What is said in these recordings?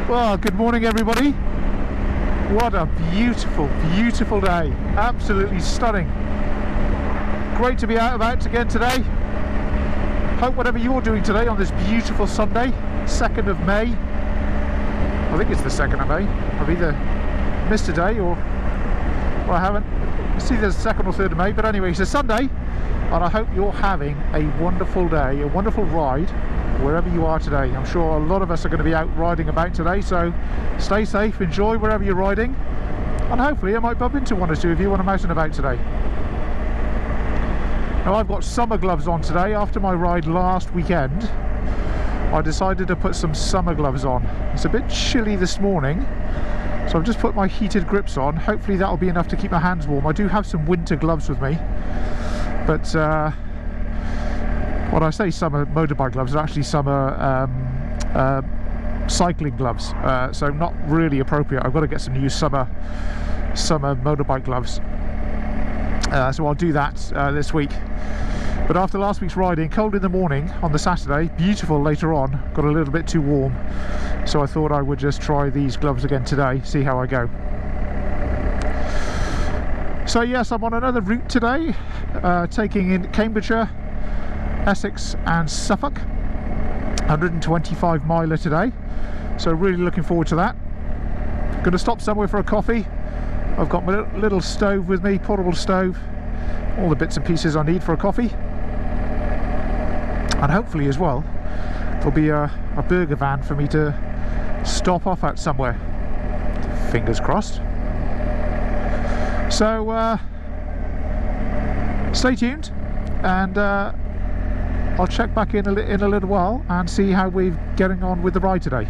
Well, good morning everybody. What a beautiful, beautiful day. Absolutely stunning. Great to be out about again today. Hope whatever you're doing today on this beautiful Sunday, 2nd of May. I think it's the 2nd of May. I've either missed a day or I haven't. It's either the 2nd or 3rd of May, but anyway, it's a Sunday, and I hope you're having a wonderful day, a wonderful ride, wherever you are today. I'm sure a lot of us are going to be out riding about today, so stay safe, enjoy wherever you're riding, and hopefully I might bump into one or two of you when I'm out and about today. Now, I've got summer gloves on today. After my ride last weekend, I decided to put some summer gloves on. It's a bit chilly this morning, so I've just put my heated grips on. Hopefully that'll be enough to keep my hands warm. I do have some winter gloves with me, but when I say summer motorbike gloves, they're actually summer cycling gloves, so not really appropriate. I've got to get some new summer motorbike gloves, so I'll do that this week. But after last week's riding, cold in the morning on the Saturday, beautiful later on, got a little bit too warm, so I thought I would just try these gloves again today, see how I go. So yes, I'm on another route today, taking in Cambridgeshire, Essex and Suffolk, 125 miler today, so really looking forward to that. Going to stop somewhere for a coffee. I've got my little stove with me, portable stove, all the bits and pieces I need for a coffee, and hopefully as well there'll be a burger van for me to stop off at somewhere, fingers crossed. So stay tuned, and I'll check back in a little while and see how we're getting on with the ride today.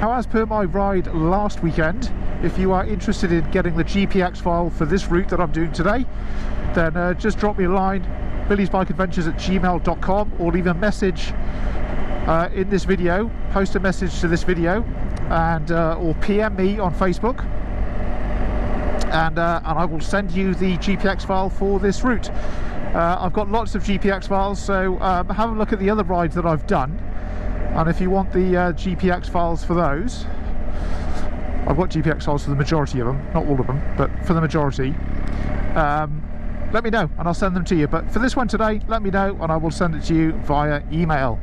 Now, as per my ride last weekend, if you are interested in getting the GPX file for this route that I'm doing today, then just drop me a line, billysbikeadventures@gmail.com, or leave a message in this video, post a message to this video, and or PM me on Facebook, and I will send you the GPX file for this route. I've got lots of GPX files, so have a look at the other rides that I've done, and if you want the GPX files for those, I've got GPX files for the majority of them, not all of them, but for the majority. Let me know and I'll send them to you, but for this one today, let me know and I will send it to you via email.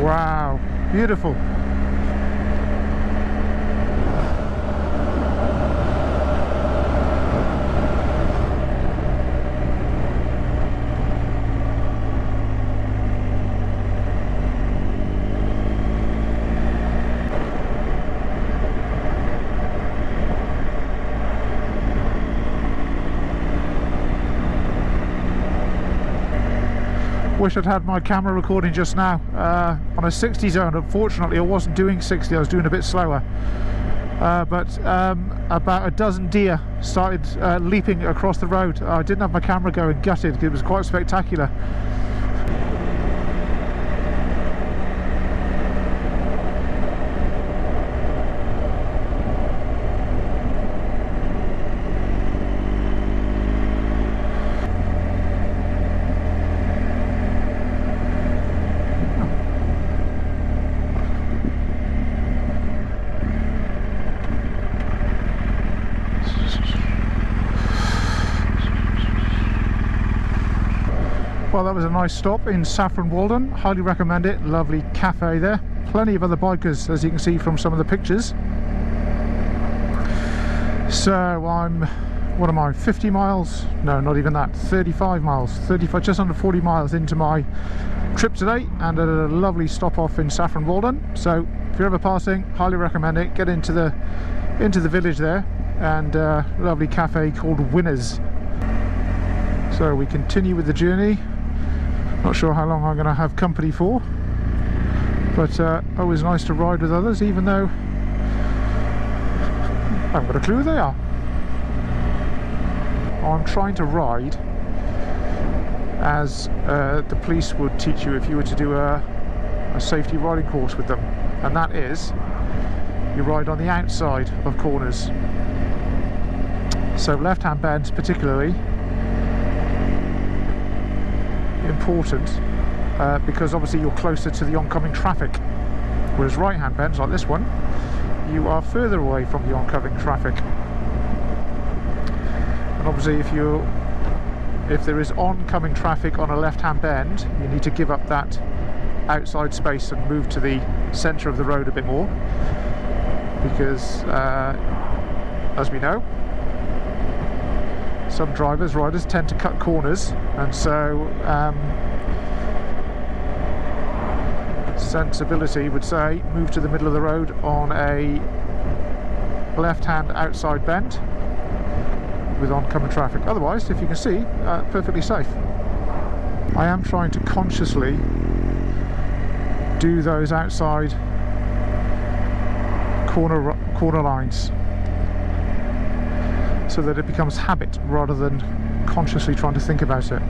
Wow, beautiful. Wish I'd had my camera recording just now on a 60 zone. Unfortunately I wasn't doing 60, I was doing a bit slower, but about a dozen deer started leaping across the road. I didn't have my camera going, gutted. It was quite spectacular. Well, that was a nice stop in Saffron Walden. Highly recommend it. Lovely cafe there. Plenty of other bikers, as you can see from some of the pictures. So I'm, what am I, 50 miles? No, not even that, 35 miles, 35, just under 40 miles into my trip today, and at a lovely stop off in Saffron Walden. So if you're ever passing, highly recommend it. Get into the village there, and a lovely cafe called Winners. So we continue with the journey. Not sure how long I'm going to have company for, but always nice to ride with others, even though I haven't got a clue who they are. I'm trying to ride as the police would teach you if you were to do a safety riding course with them, and that is you ride on the outside of corners. So left-hand bends particularly important because obviously you're closer to the oncoming traffic, whereas right-hand bends like this one, you are further away from the oncoming traffic. And obviously if there is oncoming traffic on a left-hand bend, you need to give up that outside space and move to the centre of the road a bit more, because as we know, some riders tend to cut corners, and so sensibility would say move to the middle of the road on a left-hand outside bend with oncoming traffic. Otherwise, if you can see, perfectly safe. I am trying to consciously do those outside corner lines so that it becomes habit rather than consciously trying to think about it.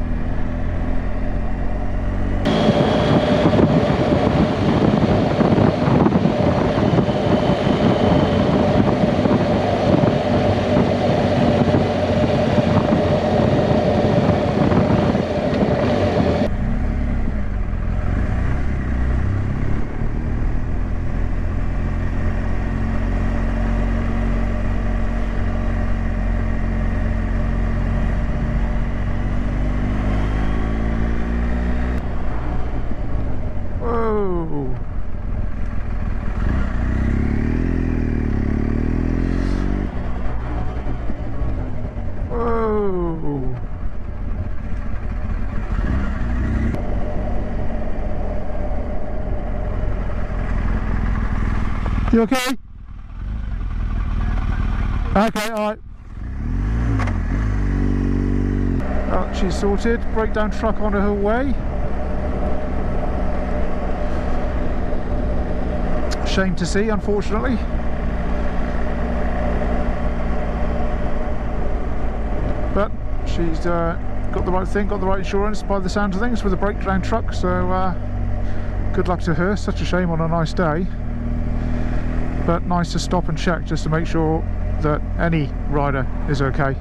You okay? Okay, alright. Oh, she's sorted. Breakdown truck on her way. Shame to see, unfortunately. But she's got the right thing, got the right insurance by the sound of things with a breakdown truck, so good luck to her. Such a shame on a nice day. But nice to stop and check just to make sure that any rider is okay.